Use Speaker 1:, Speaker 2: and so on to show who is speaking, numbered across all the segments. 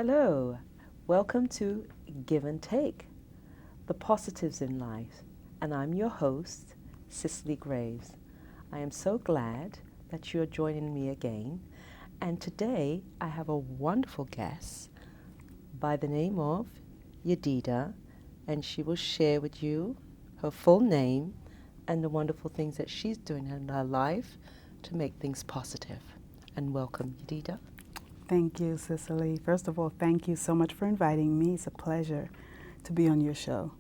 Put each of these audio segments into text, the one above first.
Speaker 1: Hello, welcome to Give and Take, the positives in life, and I'm your host, Cicely Graves. I am so glad that you're joining me again, and today I have a wonderful guest by the name of Yedidah, and she will share with you her full name and the wonderful things that she's doing in her life to make things positive. And welcome, Yedidah.
Speaker 2: Thank you, Cicely. First of all, thank you so much for inviting me. It's a pleasure to be on your show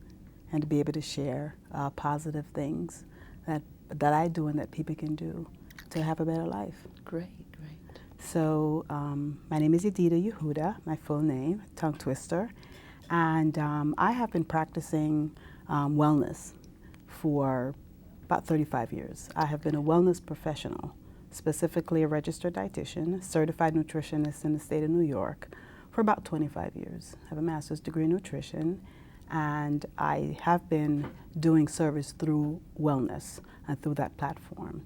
Speaker 2: and to be able to share positive things that I do and that people can do to have a better life.
Speaker 1: Great.
Speaker 2: So my name is Yedidah Yehudah, my full name, tongue twister, and I have been practicing wellness for about 35 years. I have been a wellness professional, specifically a registered dietitian, certified nutritionist in the state of New York for about 25 years. I have a master's degree in nutrition, and I have been doing service through wellness and through that platform,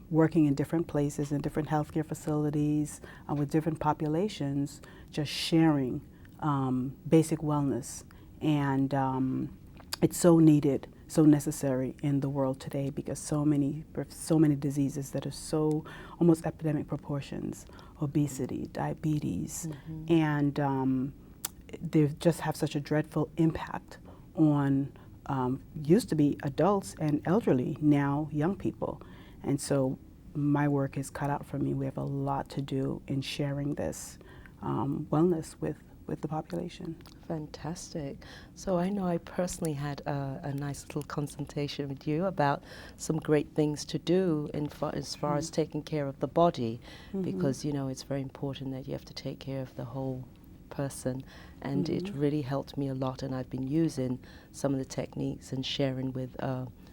Speaker 2: working in different places, in different healthcare facilities, with different populations, just sharing basic wellness. And it's so needed, so necessary in the world today, because so many diseases that are so almost epidemic proportions, obesity, diabetes, and they just have such a dreadful impact on used to be adults and elderly, now young people. And so my work is cut out for me. We have a lot to do in sharing this wellness with the population.
Speaker 1: Fantastic. So I know I personally had a nice little consultation with you about some great things to do as far as taking care of the body, because, you know, it's very important that you have to take care of the whole person, and it really helped me a lot, and I've been using some of the techniques and sharing with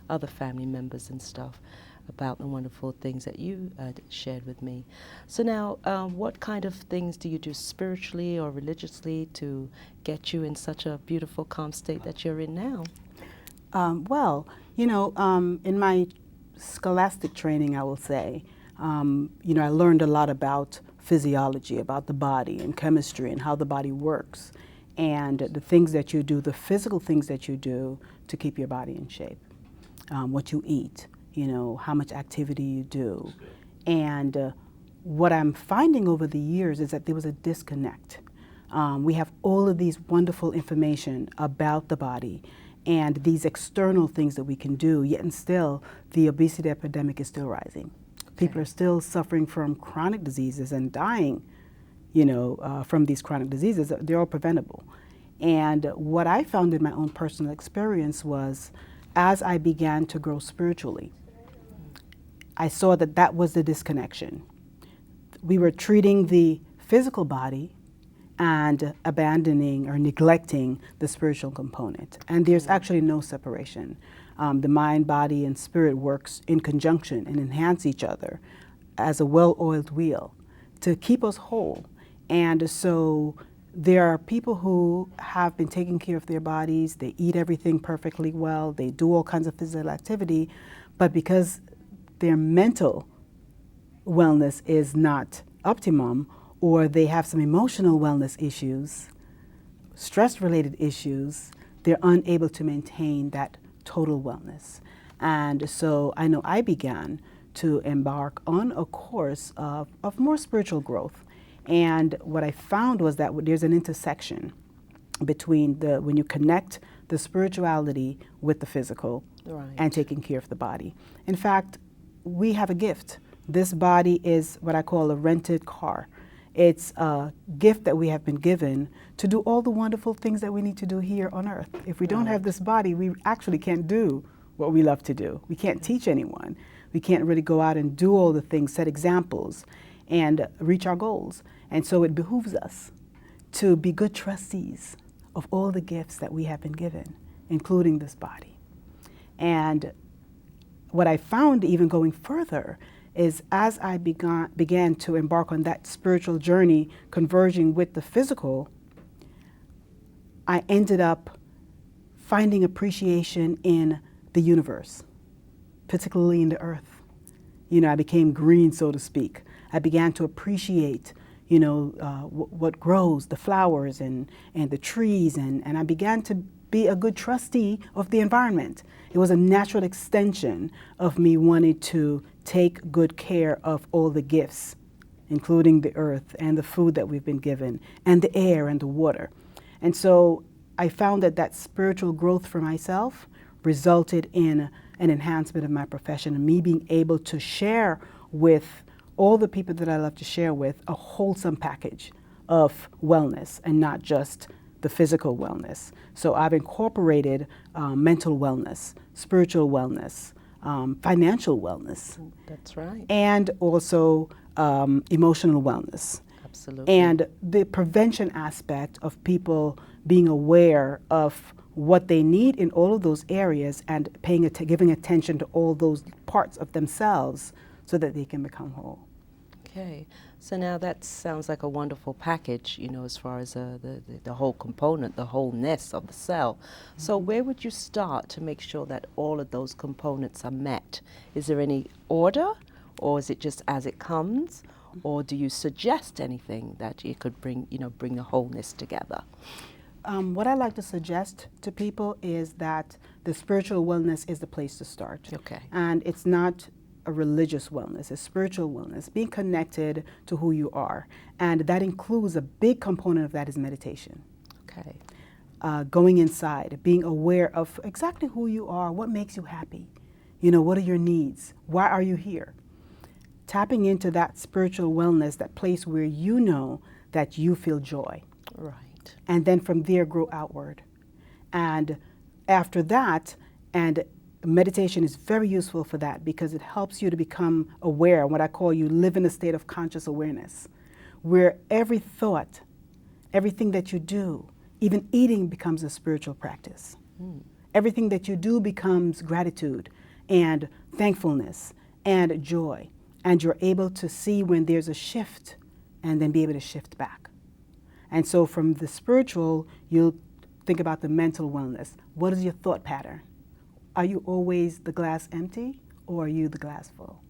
Speaker 1: other family members and stuff about the wonderful things that you shared with me. So now, what kind of things do you do spiritually or religiously to get you in such a beautiful, calm state that you're in now?
Speaker 2: Well, you know, in my scholastic training, I will say, you know, I learned a lot about physiology, about the body and chemistry and how the body works, and the things that you do, the physical things that you do to keep your body in shape, what you eat, you know, how much activity you do. And what I'm finding over the years is that there was a disconnect. We have all of these wonderful information about the body and these external things that we can do, yet and still the obesity epidemic is still rising. Okay. People are still suffering from chronic diseases and dying, you know, from these chronic diseases. They're all preventable. And what I found in my own personal experience was, as I began to grow spiritually, I saw that that was the disconnection. We were treating the physical body and abandoning or neglecting the spiritual component. And there's actually no separation. The mind, body, and spirit works in conjunction and enhance each other as a well-oiled wheel to keep us whole. And so there are people who have been taking care of their bodies, they eat everything perfectly well, they do all kinds of physical activity, but because their mental wellness is not optimum, or they have some emotional wellness issues, stress-related issues, they're unable to maintain that total wellness. And so I know I began to embark on a course of more spiritual growth. And what I found was that there's an intersection between when you connect the spirituality with the physical, right, and taking care of the body. In fact, we have a gift. This body is what I call a rented car. It's a gift that we have been given to do all the wonderful things that we need to do here on earth. If we don't have this body, we actually can't do what we love to do. We can't teach anyone. We can't really go out and do all the things, set examples, and reach our goals. And so it behooves us to be good trustees of all the gifts that we have been given, including this body. And what I found, even going further, is as I began to embark on that spiritual journey, converging with the physical, I ended up finding appreciation in the universe, particularly in the earth. You know, I became green, so to speak. I began to appreciate, what grows, the flowers and the trees, and I began to be a good trustee of the environment. It was a natural extension of me wanting to take good care of all the gifts, including the earth and the food that we've been given, and the air and the water. And so I found that spiritual growth for myself resulted in an enhancement of my profession and me being able to share with all the people that I love to share with a wholesome package of wellness and not just the physical wellness. So I've incorporated mental wellness, spiritual wellness, financial wellness.
Speaker 1: That's right.
Speaker 2: And also emotional wellness.
Speaker 1: Absolutely.
Speaker 2: And the prevention aspect of people being aware of what they need in all of those areas and giving attention to all those parts of themselves so that they can become whole.
Speaker 1: Okay, so now that sounds like a wonderful package, as far as the whole component, the wholeness of the cell. So where would you start to make sure that all of those components are met? Is there any order, or is it just as it comes, or do you suggest anything that you could bring the wholeness together?
Speaker 2: What I like to suggest to people is that the spiritual wellness is the place to start.
Speaker 1: Okay.
Speaker 2: And it's not a religious wellness, it's spiritual wellness, being connected to who you are. And that includes a big component of that is meditation.
Speaker 1: Okay.
Speaker 2: Going inside, being aware of exactly who you are, what makes you happy, what are your needs, why are you here? Tapping into that spiritual wellness, that place where you know that you feel joy.
Speaker 1: Right.
Speaker 2: And then from there grow outward. And after that, and meditation is very useful for that because it helps you to become aware, what I call you live in a state of conscious awareness, where every thought, everything that you do, even eating becomes a spiritual practice. Everything that you do becomes gratitude and thankfulness and joy. And you're able to see when there's a shift and then be able to shift back. And so from the spiritual, you'll think about the mental wellness. What is your thought pattern? Are you always the glass empty or are you the glass full?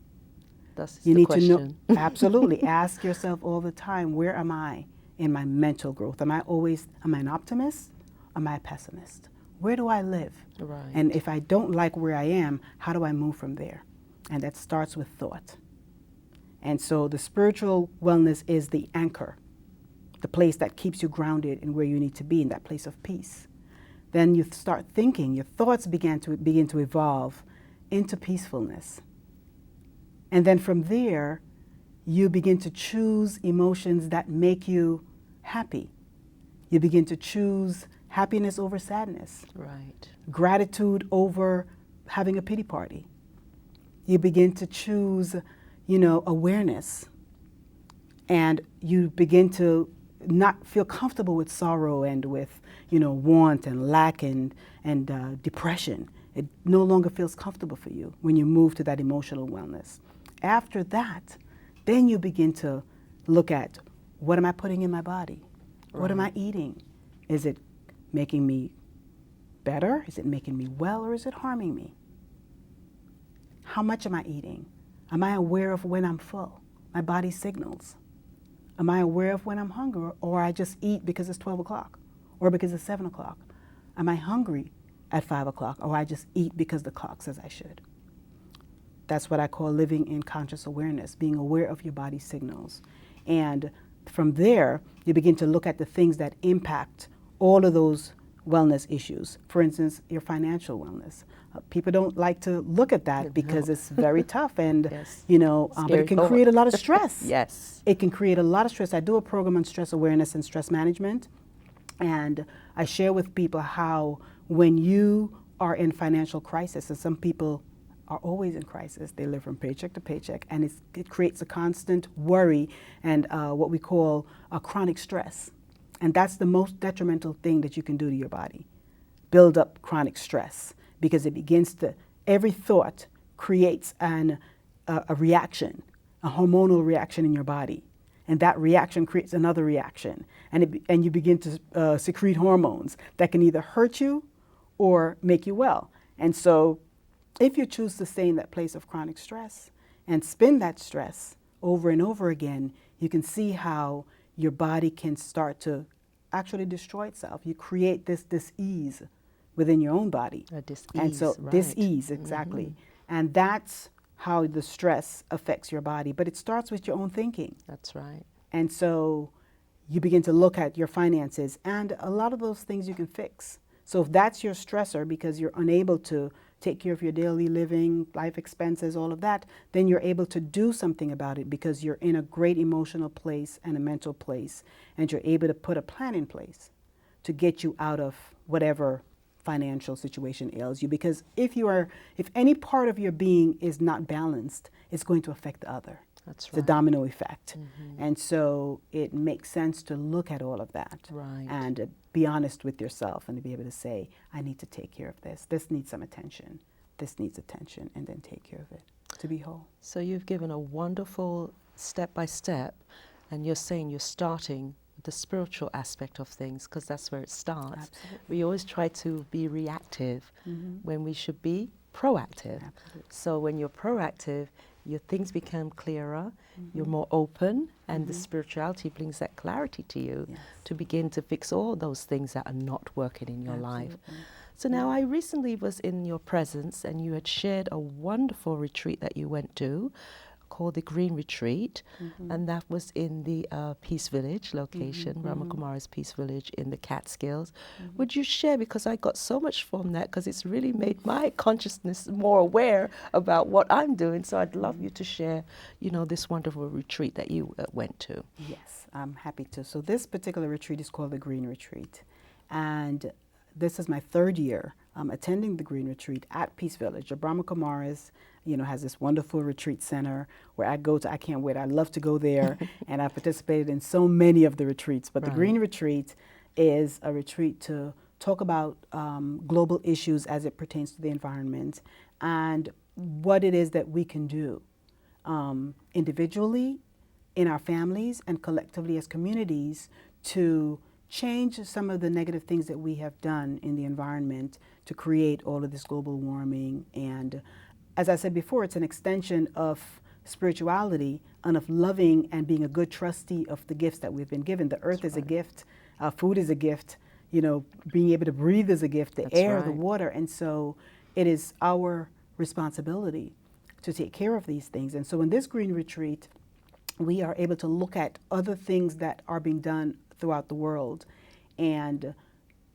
Speaker 1: That's
Speaker 2: You
Speaker 1: the
Speaker 2: need
Speaker 1: question.
Speaker 2: to know, absolutely. Ask yourself all the time, where am I in my mental growth? Am I an optimist? Am I a pessimist? Where do I live?
Speaker 1: Right.
Speaker 2: And if I don't like where I am, how do I move from there? And that starts with thought. And so the spiritual wellness is the anchor, the place that keeps you grounded in where you need to be, in that place of peace. Then you start thinking, your thoughts begin to evolve into peacefulness. And then from there, you begin to choose emotions that make you happy. You begin to choose happiness over sadness.
Speaker 1: Right.
Speaker 2: Gratitude over having a pity party. You begin to choose, awareness. And you begin to not feel comfortable with sorrow and with, want and lack and depression. It no longer feels comfortable for you when you move to that emotional wellness. After that, then you begin to look at, what am I putting in my body? What am I eating? Is it making me better? Is it making me well, or is it harming me? How much am I eating? Am I aware of when I'm full? My body signals. Am I aware of when I'm hungry, or I just eat because it's 12 o'clock or because it's 7 o'clock? Am I hungry at 5 o'clock, or I just eat because the clock says I should? That's what I call living in conscious awareness, being aware of your body signals. And from there, you begin to look at the things that impact all of those wellness issues. For instance, your financial wellness. People don't like to look at that because it's very tough and,
Speaker 1: Yes.
Speaker 2: but it can create a lot of stress.
Speaker 1: Yes.
Speaker 2: It can create a lot of stress. I do a program on stress awareness and stress management, and I share with people how when you are in financial crisis, and some people are always in crisis, they live from paycheck to paycheck, and it creates a constant worry and what we call a chronic stress. And that's the most detrimental thing that you can do to your body. Build up chronic stress, because it begins to, every thought creates a reaction, a hormonal reaction in your body. And that reaction creates another reaction. And you begin to secrete hormones that can either hurt you or make you well. And so if you choose to stay in that place of chronic stress and spin that stress over and over again, you can see how your body can start to actually destroy itself. You create this dis-ease within your own body.
Speaker 1: Dis-ease,
Speaker 2: and so
Speaker 1: right.
Speaker 2: dis-ease, exactly. And that's how the stress affects your body. But it starts with your own thinking.
Speaker 1: That's right.
Speaker 2: And so you begin to look at your finances, and a lot of those things you can fix. So if that's your stressor because you're unable to take care of your daily living, life expenses, all of that, then you're able to do something about it because you're in a great emotional place and a mental place, and you're able to put a plan in place to get you out of whatever financial situation ails you. Because if any part of your being is not balanced, it's going to affect the other.
Speaker 1: That's
Speaker 2: It's a
Speaker 1: right.
Speaker 2: domino effect. And so it makes sense to look at all of that
Speaker 1: Right.
Speaker 2: and be honest with yourself and to be able to say, I need to take care of this. This needs some attention. This needs attention, and then take care of it to be whole.
Speaker 1: So you've given a wonderful step-by-step, and you're saying you're starting with the spiritual aspect of things, because that's where it starts.
Speaker 2: Absolutely.
Speaker 1: We always try to be reactive when we should be proactive.
Speaker 2: Absolutely.
Speaker 1: So when you're proactive, your things become clearer, you're more open, and the spirituality brings that clarity to you
Speaker 2: Yes.
Speaker 1: to begin to fix all those things that are not working in your life.
Speaker 2: Absolutely.
Speaker 1: So now I recently was in your presence, and you had shared a wonderful retreat that you went to called the Green Retreat, and that was in the Peace Village location, Ramakumara's Peace Village in the Catskills. Would you share, because I got so much from that, because it's really made my consciousness more aware about what I'm doing. So I'd love you to share, this wonderful retreat that you went to.
Speaker 2: Yes, I'm happy to. So this particular retreat is called the Green Retreat. And this is my third year attending the Green Retreat at Peace Village. Brahma Kumaris, has this wonderful retreat center where I go to. I can't wait. I love to go there. And I've participated in so many of the retreats. But the Green Retreat is a retreat to talk about global issues as it pertains to the environment and what it is that we can do individually, in our families, and collectively as communities to change some of the negative things that we have done in the environment to create all of this global warming. And as I said before, it's an extension of spirituality and of loving and being a good trustee of the gifts that we've been given. The earth is a gift, food is a gift, being able to breathe is a gift, the air, the water. And so it is our responsibility to take care of these things. And so in this Green Retreat, we are able to look at other things that are being done throughout the world and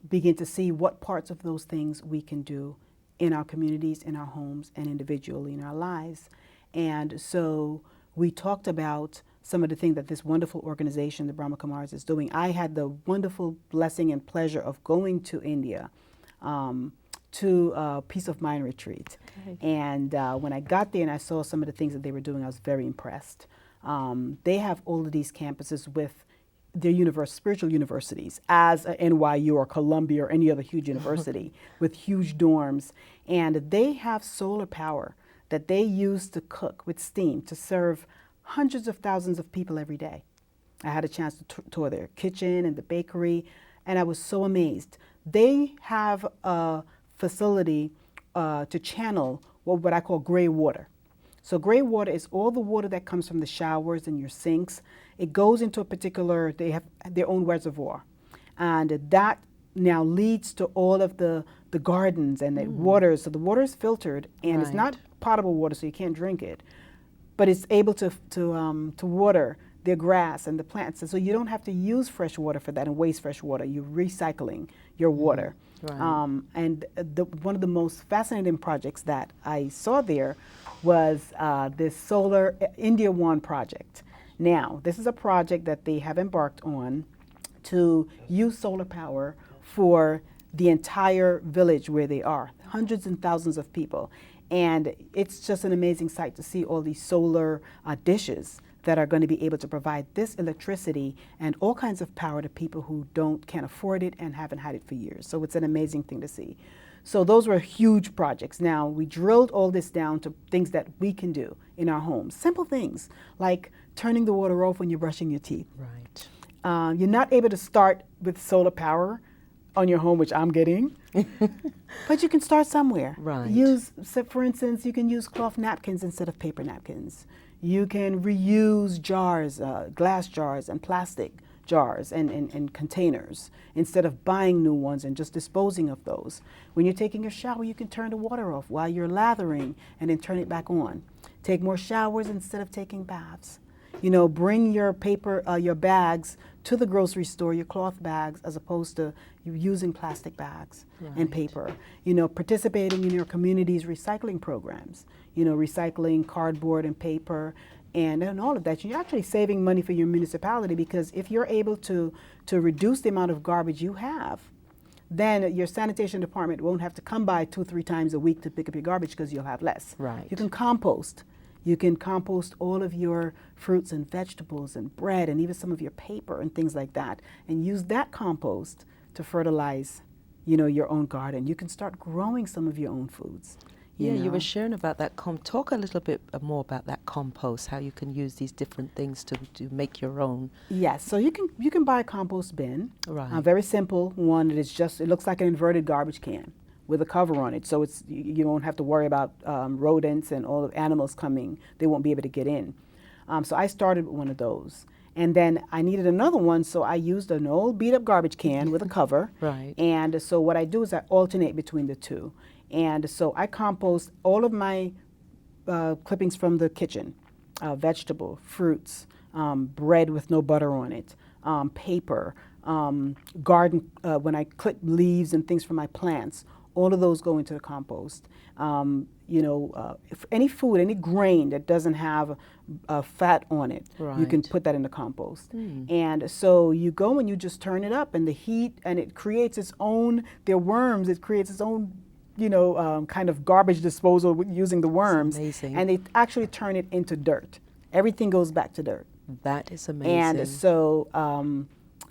Speaker 2: begin to see what parts of those things we can do in our communities, in our homes, and individually in our lives. And so we talked about some of the things that this wonderful organization, the Brahma Kumaris, is doing. I had the wonderful blessing and pleasure of going to India to a Peace of Mind retreat. Okay. And when I got there and I saw some of the things that they were doing, I was very impressed. They have all of these campuses with their spiritual universities, as a NYU or Columbia or any other huge university, with huge dorms. And they have solar power that they use to cook with steam to serve hundreds of thousands of people every day. I had a chance to tour their kitchen and the bakery, and I was so amazed. They have a facility to channel what I call gray water. So gray water is all the water that comes from the showers and your sinks. It goes into a particular, they have their own reservoir. And that now leads to all of the gardens and the water. So the water is filtered, and it's not potable water, so you can't drink it. But it's able to water their grass and the plants. And so you don't have to use fresh water for that and waste fresh water. You're recycling your water. Right. And one of the most fascinating projects that I saw there was this solar India One project. Now, this is a project that they have embarked on to use solar power for the entire village where they are, hundreds and thousands of people. And it's just an amazing sight to see all these solar dishes that are going to be able to provide this electricity and all kinds of power to people who can't afford it and haven't had it for years. So it's an amazing thing to see. So those were huge projects. Now, we drilled all this down to things that we can do in our homes. Simple things like turning the water off when you're brushing your teeth.
Speaker 1: Right.
Speaker 2: You're not able to start with solar power on your home, which I'm getting, but you can start somewhere.
Speaker 1: Right.
Speaker 2: For instance, you can use cloth napkins instead of paper napkins. You can reuse jars, glass jars and plastic jars and containers instead of buying new ones and just disposing of those. When you're taking a shower, you can turn the water off while you're lathering and then turn it back on. Take more showers instead of taking baths. You know, bring your paper, your bags to the grocery store, your cloth bags, as opposed to using plastic bags and paper. You know, participating in your community's recycling programs. You know, recycling cardboard and paper and all of that. You're actually saving money for your municipality, because if you're able to reduce the amount of garbage you have, then your sanitation department won't have to come by 2-3 times a week to pick up your garbage, because you'll have less.
Speaker 1: Right.
Speaker 2: You can compost. You can compost all of your fruits and vegetables and bread and even some of your paper and things like that, and use that compost to fertilize, you know, your own garden. You can start growing some of your own foods.
Speaker 1: You were sharing about that. Talk a little bit more about that compost, how you can use these different things to make your own.
Speaker 2: Yes, so you can buy a compost bin.
Speaker 1: Right.
Speaker 2: A very simple one. It looks like an inverted garbage can with a cover on it, so you won't have to worry about rodents and all of animals coming. They won't be able to get in. So I started with one of those. And then I needed another one, so I used an old beat up garbage can with a cover.
Speaker 1: Right.
Speaker 2: And so what I do is I alternate between the two. And so I compost all of my clippings from the kitchen, vegetable, fruits, bread with no butter on it, paper, garden, when I clip leaves and things from my plants, all of those go into the compost. You know, if any food, any grain that doesn't have fat on it, you can put that in the compost. And so you go and you just turn it up, and the heat, and it creates its own, they're worms, it creates its own, you know, kind of garbage disposal using the worms.
Speaker 1: That's amazing.
Speaker 2: And they actually turn it into dirt. Everything goes back to dirt.
Speaker 1: That is amazing.
Speaker 2: And so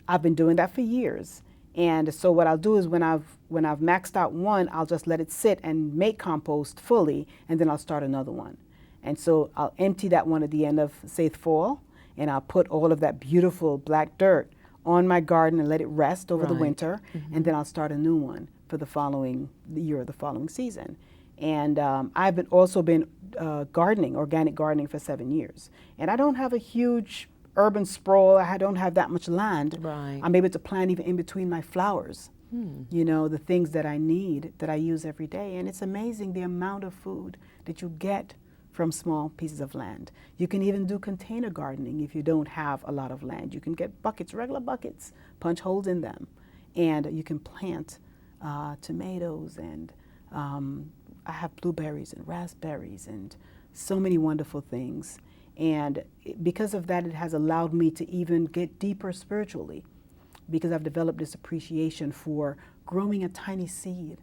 Speaker 2: I've been doing that for years. And so what I'll do is when I've maxed out one, I'll just let it sit and make compost fully, and then I'll start another one. And so I'll empty that one at the end of, say, fall, and I'll put all of that beautiful black dirt on my garden and let it rest over the winter, and then I'll start a new one for the following year or the following season. And I've also been gardening, organic gardening, for 7 years. And I don't have a huge urban sprawl. I don't have that much land.
Speaker 1: Right.
Speaker 2: I'm able to plant even in between my flowers, you know, the things that I need, that I use every day. And it's amazing the amount of food that you get from small pieces of land. You can even do container gardening if you don't have a lot of land. You can get buckets, regular buckets, punch holes in them, and you can plant tomatoes, and I have blueberries and raspberries and so many wonderful things. And because of that, it has allowed me to even get deeper spiritually, because I've developed this appreciation for growing a tiny seed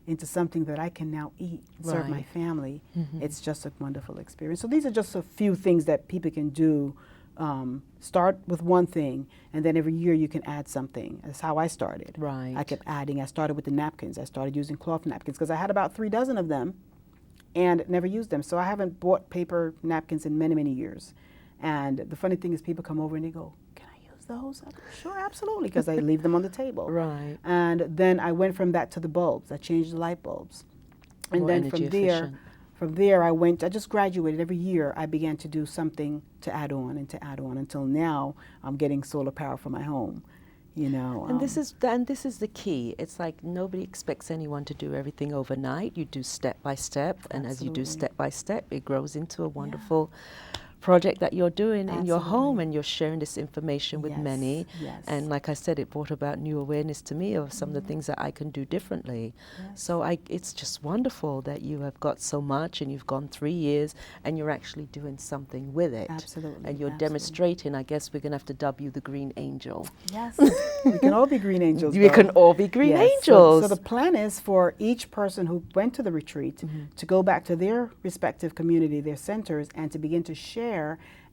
Speaker 2: into something that I can now eat and serve my family. It's just a wonderful experience. So these are just a few things that people can do. Start with one thing, and then every year you can add something. That's how I started.
Speaker 1: Right.
Speaker 2: I kept adding. I started with the napkins. I started using cloth napkins because I had about 3 dozen of them and never used them. So I haven't bought paper napkins in many, many years. And the funny thing is, people come over and they go, "Can I use those?" I'm like, "Sure, absolutely," because I leave them on the table.
Speaker 1: Right.
Speaker 2: And then I went from that to the bulbs. I changed the light bulbs. And
Speaker 1: More
Speaker 2: then
Speaker 1: energy efficient.
Speaker 2: from there I just graduated. Every year I began to do something to add on and to add on, until now I'm getting solar power for my home. You know,
Speaker 1: And this is the key. It's like nobody expects anyone to do everything overnight. You do step by step, and as you do
Speaker 2: Absolutely.
Speaker 1: step by step, it grows into a wonderful project that you're doing in your home, and you're sharing this information with many.
Speaker 2: Yes.
Speaker 1: And like I said, it brought about new awareness to me of some of the things that I can do differently. So it's just wonderful that you have got so much, and you've gone 3 years, and you're actually doing something with it.
Speaker 2: Absolutely.
Speaker 1: And you're demonstrating. I guess we're going to have to dub you the Green Angel.
Speaker 2: Yes, we can all be green angels.
Speaker 1: We
Speaker 2: though.
Speaker 1: can all be green
Speaker 2: Yes.
Speaker 1: angels.
Speaker 2: So the plan is for each person who went to the retreat to go back to their respective community, their centers, and to begin to share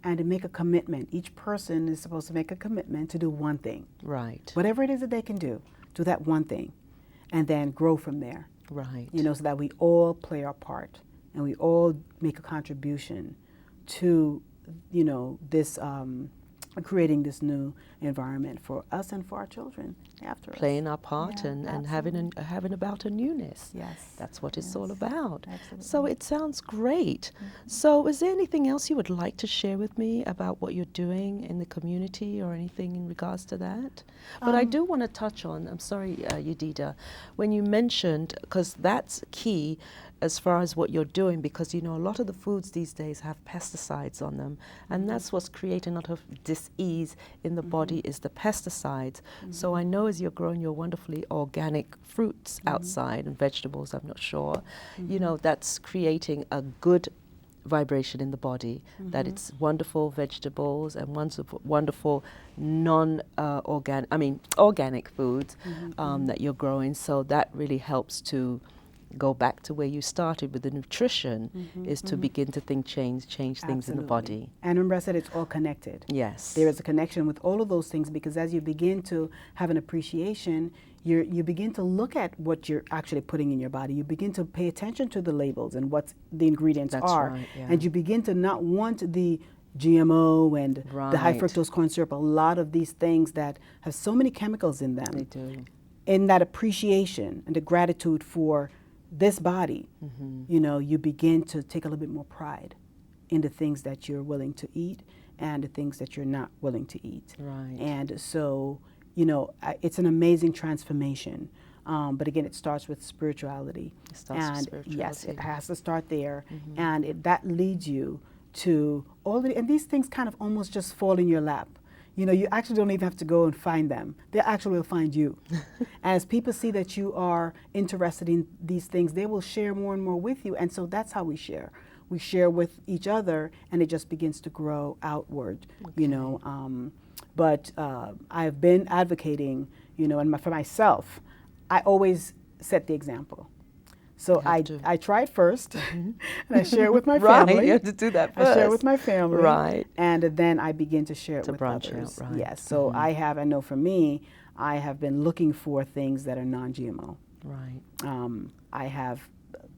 Speaker 2: and to make a commitment. Each person is supposed to make a commitment to do one thing.
Speaker 1: Right.
Speaker 2: Whatever it is that they can do that one thing, and then grow from there.
Speaker 1: Right.
Speaker 2: You know, so that we all play our part and we all make a contribution to, you know, this creating this new environment for us and for our children after
Speaker 1: Playing
Speaker 2: us.
Speaker 1: our part
Speaker 2: Yeah,
Speaker 1: and having about a newness.
Speaker 2: Yes.
Speaker 1: That's what it's
Speaker 2: Yes.
Speaker 1: all about.
Speaker 2: Absolutely.
Speaker 1: So it sounds great. So is there anything else you would like to share with me about what you're doing in the community or anything in regards to that? But I do want to touch on, I'm sorry, Yedidah, when you mentioned, because that's key as far as what you're doing, because you know a lot of the foods these days have pesticides on them, and that's what's creating a lot of dis-ease in the body is the pesticides. So I know as you're growing your wonderfully organic fruits outside and vegetables, I'm not sure, you know, that's creating a good vibration in the body, that it's wonderful vegetables and wonderful organic foods that you're growing. So that really helps to go back to where you started with the nutrition, is to begin to change things in the body.
Speaker 2: And remember I said it's all connected.
Speaker 1: Yes.
Speaker 2: There is a connection with all of those things, because as you begin to have an appreciation, you begin to look at what you're actually putting in your body. You begin to pay attention to the labels and what the ingredients are.
Speaker 1: Right, yeah.
Speaker 2: And you begin to not want the GMO and the high
Speaker 1: Right.
Speaker 2: fructose corn syrup, a lot of these things that have so many chemicals in them.
Speaker 1: They do.
Speaker 2: In that appreciation and the gratitude for this body, you know, you begin to take a little bit more pride in the things that you're willing to eat and the things that you're not willing to eat.
Speaker 1: Right.
Speaker 2: And so, you know, it's an amazing transformation. But again, it starts with spirituality.
Speaker 1: It starts with spirituality.
Speaker 2: Yes, it has to start there. And that leads you to all the, and these things kind of almost just fall in your lap. You know, you actually don't even have to go and find them. They actually will find you. As people see that you are interested in these things, they will share more and more with you. And so that's how we share. We share with each other, and it just begins to grow outward, you know. But I've been advocating, you know, and for myself, I always set the example. So I tried first, and I share it with my family.
Speaker 1: Right, you have to do that first.
Speaker 2: I share it with my family.
Speaker 1: Right.
Speaker 2: And then I begin to share it
Speaker 1: To
Speaker 2: with
Speaker 1: branch
Speaker 2: others.
Speaker 1: out, right.
Speaker 2: Yes. So I know for me, I have been looking for things that are non-GMO.
Speaker 1: Right.
Speaker 2: I have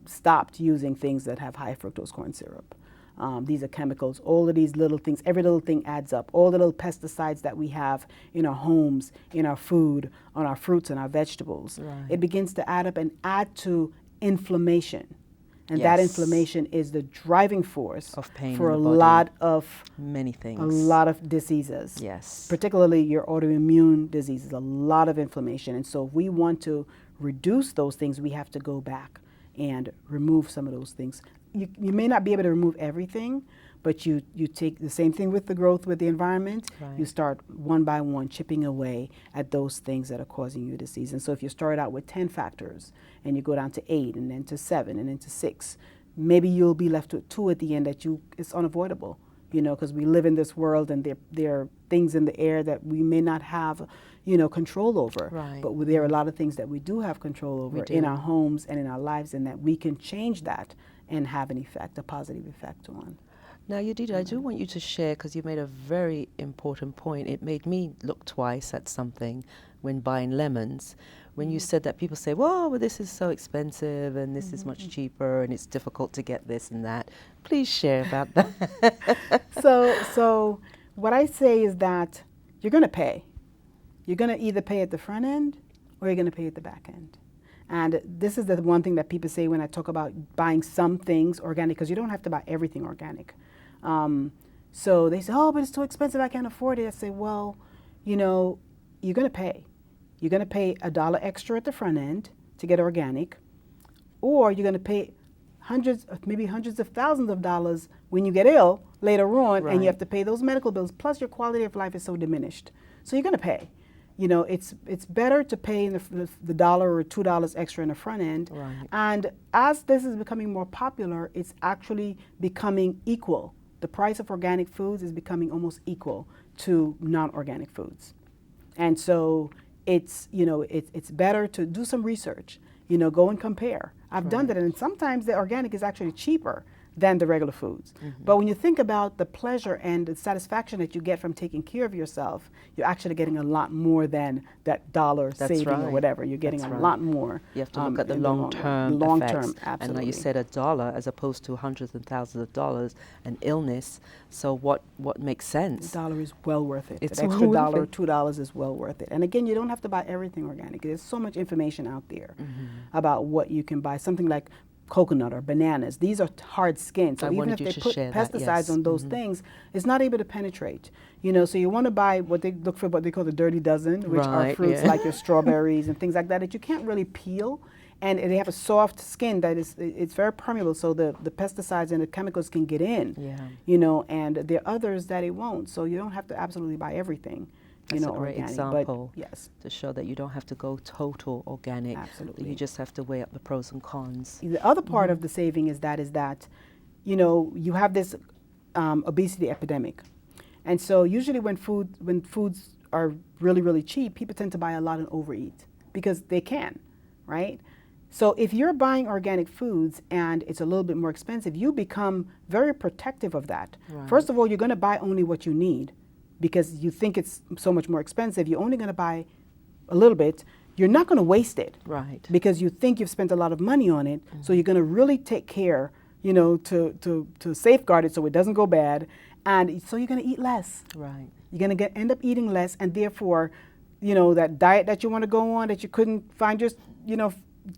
Speaker 2: stopped using things that have high fructose corn syrup. These are chemicals. All of these little things, every little thing adds up. All the little pesticides that we have in our homes, in our food, on our fruits and our vegetables.
Speaker 1: Right.
Speaker 2: It begins to add up and add to inflammation. And that
Speaker 1: Yes.
Speaker 2: inflammation is the driving force
Speaker 1: Of pain
Speaker 2: for
Speaker 1: in
Speaker 2: a
Speaker 1: the body.
Speaker 2: lot of
Speaker 1: Many things.
Speaker 2: a lot of diseases.
Speaker 1: Yes.
Speaker 2: Particularly your autoimmune diseases, a lot of inflammation. And so if we want to reduce those things, we have to go back and remove some of those things. You may not be able to remove everything, but you take the same thing with the growth with the environment.
Speaker 1: Right.
Speaker 2: You start one by one chipping away at those things that are causing you disease. And so if you start out with 10 factors and you go down to 8 and then to 7 and then to 6, maybe you'll be left with 2 at the end that it's unavoidable, you know, because we live in this world and there are things in the air that we may not have, you know, control over.
Speaker 1: Right.
Speaker 2: But there are a lot of things that we do have control over in our homes and in our lives, and that we can change that and have an effect, a positive effect on.
Speaker 1: Now, Yedidah, I do want you to share, because you made a very important point. It made me look twice at something when buying lemons. When you said that, people say, well, this is so expensive and this is much cheaper and it's difficult to get this and that. Please share about that.
Speaker 2: So what I say is that you're going to pay. You're going to either pay at the front end or you're going to pay at the back end. And this is the one thing that people say when I talk about buying some things organic, because you don't have to buy everything organic. So they say, oh, but it's too expensive, I can't afford it. I say, well, you know, you're going to pay. You're going to pay $1 extra at the front end to get organic, or you're going to pay maybe hundreds of thousands of dollars when you get ill later on, and you have to pay those medical bills, plus your quality of life is so diminished. So you're going to pay. You know, it's better to pay the $1 or $2 extra in the front end.
Speaker 1: Right.
Speaker 2: And as this is becoming more popular, it's actually becoming equal. The price of organic foods is becoming almost equal to non-organic foods. And so it's, you know, it's better to do some research, you know, go and compare. I've done that, and sometimes the organic is actually cheaper than the regular foods. But when you think about the pleasure and the satisfaction that you get from taking care of yourself, you're actually getting a lot more than that dollar saving or whatever. You're getting a lot more.
Speaker 1: You have to look at the
Speaker 2: in
Speaker 1: long-term
Speaker 2: long-term,
Speaker 1: effects.
Speaker 2: absolutely.
Speaker 1: And like you said, $1 as opposed to hundreds and thousands of dollars, an illness. So what makes sense?
Speaker 2: The dollar is well worth it.
Speaker 1: It's
Speaker 2: An extra
Speaker 1: well
Speaker 2: dollar,
Speaker 1: worth it.
Speaker 2: $2 is well worth it. And again, you don't have to buy everything organic. There's so much information out there about what you can buy. Something like coconut or bananas. These are hard skinned. So even if they put pesticides on those things, it's not able to penetrate. You know, so you want to buy what they look for, what they call the dirty dozen, which are fruits like your strawberries and things like that you can't really peel. And they have a soft skin that it's very permeable, so the pesticides and the chemicals can get in. You know, and there are others that it won't. So you don't have to absolutely buy everything.
Speaker 1: That's
Speaker 2: a
Speaker 1: great
Speaker 2: organic,
Speaker 1: example.
Speaker 2: Yes.
Speaker 1: To show that you don't have to go total organic.
Speaker 2: Absolutely.
Speaker 1: You just have to weigh up the pros and cons.
Speaker 2: The other part of the saving is that, you know, you have this obesity epidemic. And so usually when foods are really, really cheap, people tend to buy a lot and overeat because they can, right? So if you're buying organic foods and it's a little bit more expensive, you become very protective of that. First of all, you're going to buy only what you need because you think it's so much more expensive. You're only going to buy a little bit. You're not going to waste it.
Speaker 1: Right.
Speaker 2: Because you think you've spent a lot of money on it. So you're going to really take care, you know, to safeguard it so it doesn't go bad. And so you're going to eat less.
Speaker 1: Right.
Speaker 2: You're going to end up eating less, and therefore, you know, that diet that you want to go on that you couldn't find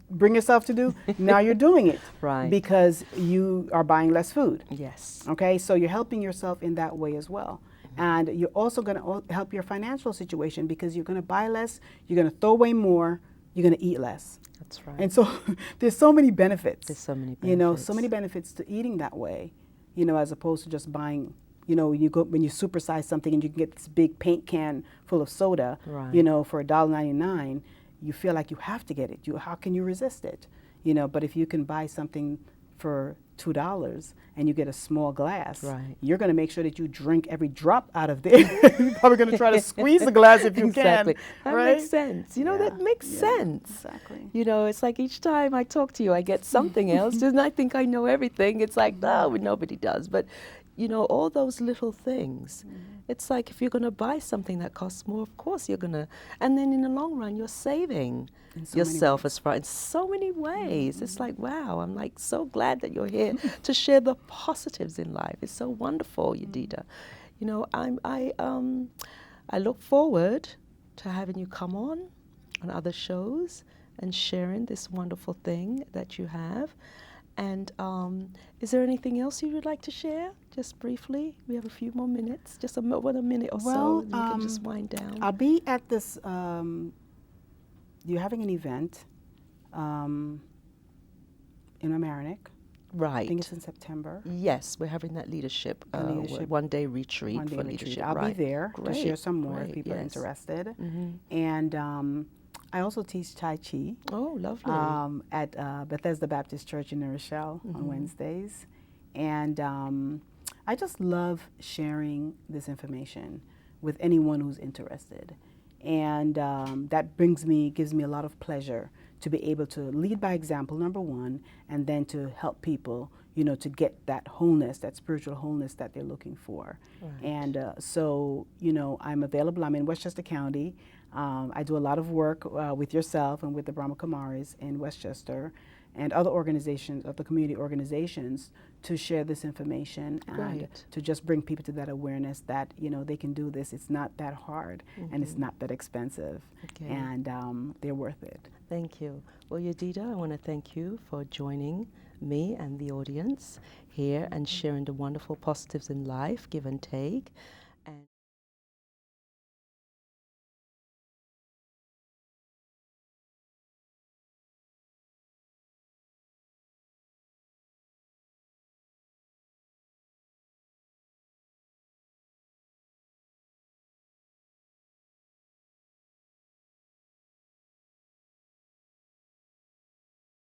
Speaker 2: bring yourself to do, now you're doing it.
Speaker 1: Right.
Speaker 2: Because you are buying less food.
Speaker 1: Yes.
Speaker 2: Okay, so you're helping yourself in that way as well. And you're also going to help your financial situation because you're going to buy less, you're going to throw away more, you're going to eat less.
Speaker 1: That's right.
Speaker 2: And so there's so many benefits.
Speaker 1: There's so many benefits.
Speaker 2: You know, so many benefits to eating that way, you know, as opposed to just buying, you know, when you supersize something and you can get this big paint can full of soda, you know, for $1.99, you feel like you have to get it. How can you resist it? You know, but if you can buy something for $2 and you get a small glass, you're going to make sure that you drink every drop out of there. You're probably going to try to squeeze the glass if you can.
Speaker 1: That makes sense. You know, that makes sense.
Speaker 2: Exactly.
Speaker 1: You know, it's like each time I talk to you, I get something else. And I think I know everything. It's like, no, nobody does. But, you know, all those little things. It's like if you're going to buy something that costs more, of course you're going to. And then in the long run, you're saving yourself as far in so many ways. It's like, wow, I'm like so glad that you're here to share the positives in life. It's so wonderful, Yedidah. You know, I look forward to having you come on other shows and sharing this wonderful thing that you have. And is there anything else you would like to share? Just briefly, we have a few more minutes, just a minute or so, and you can just wind down.
Speaker 2: I'll be at this, you're having an event in Mamaroneck.
Speaker 1: Right.
Speaker 2: I think it's in September.
Speaker 1: Yes, we're having that leadership, one-day retreat for leadership.
Speaker 2: I'll be there to share some more if people are interested. And I also teach Tai Chi.
Speaker 1: Oh, lovely.
Speaker 2: At Bethesda Baptist Church in New Rochelle on Wednesdays. And I just love sharing this information with anyone who's interested. And that gives me a lot of pleasure to be able to lead by example, number one, and then to help people, you know, to get that wholeness, that spiritual wholeness that they're looking for. And so, you know, I'm available. I'm in Westchester County. I do a lot of work with yourself and with the Brahma Kumaris in Westchester and other organizations, other community organizations, to share this information and to just bring people to that awareness that, you know, they can do this. It's not that hard and it's not that expensive, and they're worth it.
Speaker 1: Thank you. Well, Yedidah, I want to thank you for joining me and the audience here and sharing the wonderful positives in life, give and take.